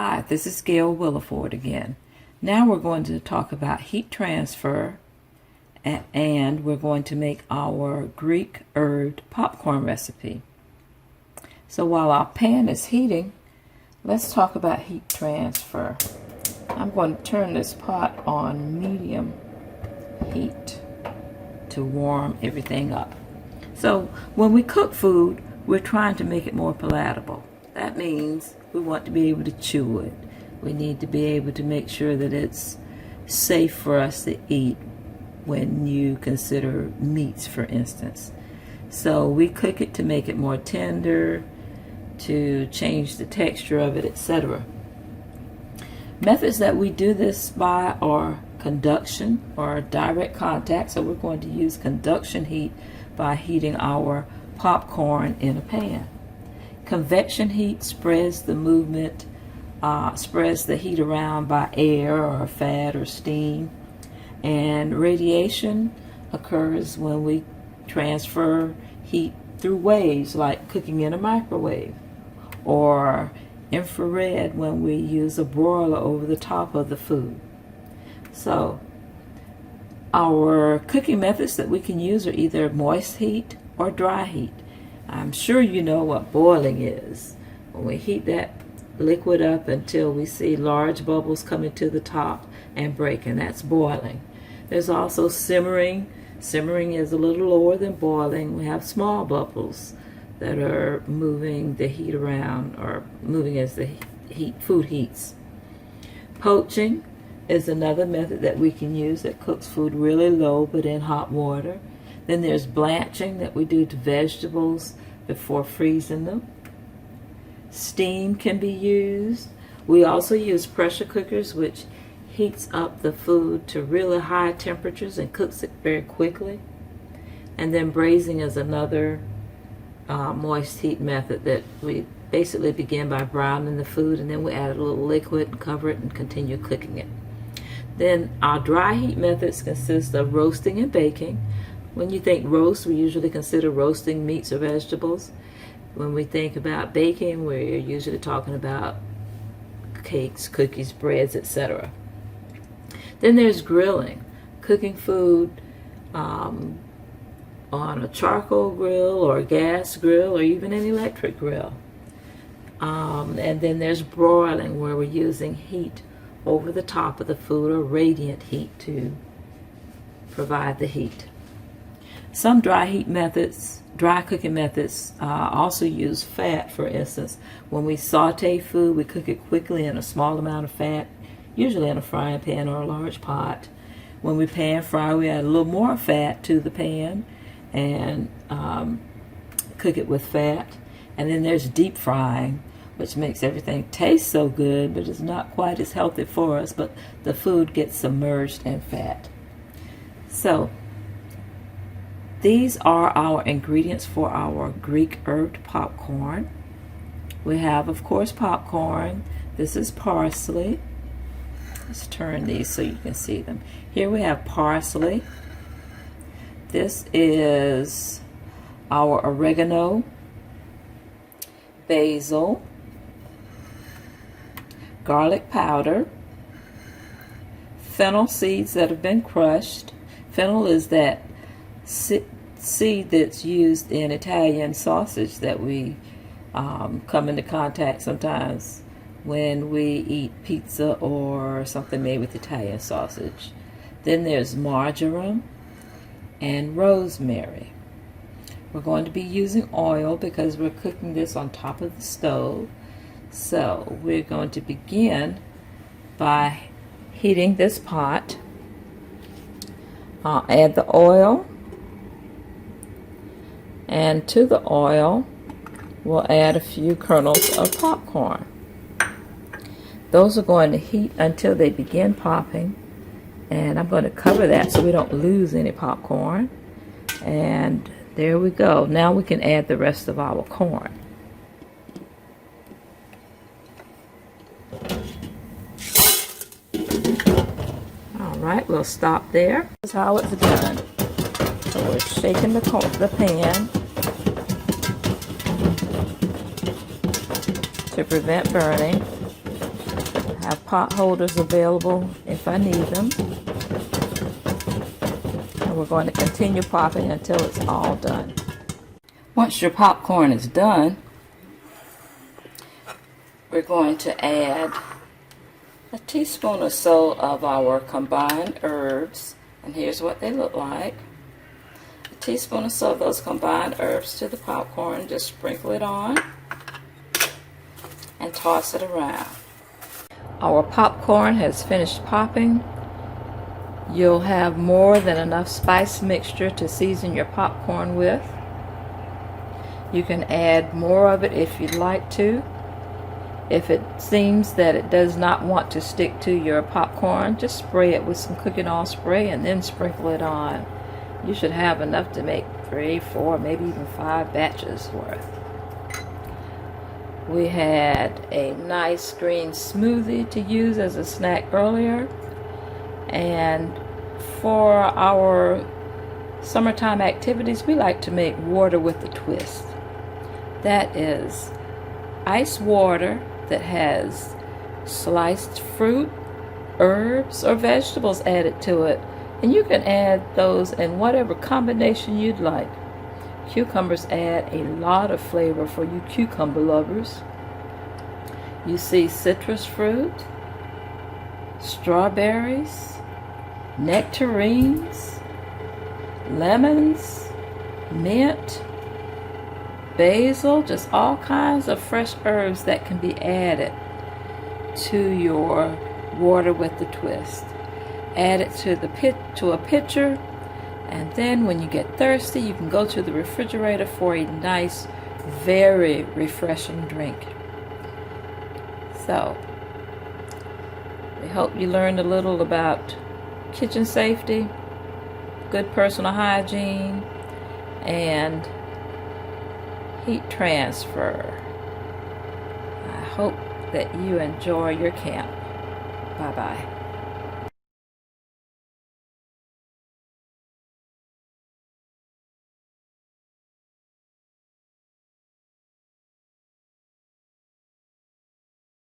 Hi, this is Gail Williford again. Now we're going to talk about heat transfer, and we're going to make our Greek herb popcorn recipe. So while our pan is heating, let's talk about heat transfer. I'm going to turn this pot on medium heat to warm everything up. So when we cook food, we're trying to make it more palatable. That means we want to be able to chew it. We need to be able to make sure that it's safe for us to eat when you consider meats, for instance. So we cook it to make it more tender, to change the texture of it, etc. Methods that we do this by are conduction or direct contact. So we're going to use conduction heat by heating our popcorn in a pan. Convection heat spreads the heat around by air or fat or steam. And radiation occurs when we transfer heat through waves, like cooking in a microwave, or infrared when we use a broiler over the top of the food. So our cooking methods that we can use are either moist heat or dry heat. I'm sure you know what boiling is. When we heat that liquid up until we see large bubbles coming to the top and breaking, that's boiling. There's also simmering. Simmering is a little lower than boiling. We have small bubbles that are moving the heat around, or moving as the food heats. Poaching is another method that we can use that cooks food really low but in hot water. Then there's blanching that we do to vegetables before freezing them. Steam can be used. We also use pressure cookers, which heats up the food to really high temperatures and cooks it very quickly. And then braising is another moist heat method that we basically begin by browning the food, and then we add a little liquid and cover it and continue cooking it. Then our dry heat methods consist of roasting and baking. When you think roast, we usually consider roasting meats or vegetables. When we think about baking, we're usually talking about cakes, cookies, breads, etc. Then there's grilling, cooking food on a charcoal grill or a gas grill or even an electric grill. And then there's broiling, where we're using heat over the top of the food, or radiant heat, to provide the heat. Some dry cooking methods also use fat. For instance, when we saute food, we cook it quickly in a small amount of fat, usually in a frying pan or a large pot. When we pan fry, we add a little more fat to the pan and cook it with fat. And then there's deep frying, which makes everything taste so good, but it's not quite as healthy for us, but the food gets submerged in fat. So these are our ingredients for our Greek herb popcorn. We have, of course, popcorn. This is parsley. Let's turn these so you can see them. Here we have parsley. This is our oregano, basil, garlic powder, fennel seeds that have been crushed. Fennel is that seed that's used in Italian sausage that we come into contact sometimes when we eat pizza or something made with Italian sausage. Then there's marjoram and rosemary. We're going to be using oil because we're cooking this on top of the stove. So we're going to begin by heating this pot. Add the oil, and to the oil we'll add a few kernels of popcorn. Those are going to heat until they begin popping, and I'm going to cover that so we don't lose any popcorn. And there we go. Now we can add the rest of our corn. Alright, we'll stop there. This is how it's done. So we're shaking the pan to prevent burning. have pot holders available if I need them. And we're going to continue popping until it's all done. Once your popcorn is done, we're going to add a teaspoon or so of our combined herbs, and here's what they look like. A teaspoon or so of those combined herbs to the popcorn. Just sprinkle it on and toss it around. Our popcorn has finished popping. You'll have more than enough spice mixture to season your popcorn with. You can add more of it if you'd like to. If it seems that it does not want to stick to your popcorn, just spray it with some cooking oil spray and then sprinkle it on. You should have enough to make 3, 4, maybe even 5 batches worth. We had a nice green smoothie to use as a snack earlier. And for our summertime activities, we like to make water with a twist. That is ice water that has sliced fruit, herbs, or vegetables added to it. And you can add those in whatever combination you'd like. Cucumbers add a lot of flavor for you cucumber lovers. You see citrus fruit, strawberries, nectarines, lemons, mint, basil, just all kinds of fresh herbs that can be added to your water with the twist. Add it to a pitcher, and then when you get thirsty, you can go to the refrigerator for a nice, very refreshing drink. So, we hope you learned a little about kitchen safety, good personal hygiene, and heat transfer. I hope that you enjoy your camp. Bye-bye.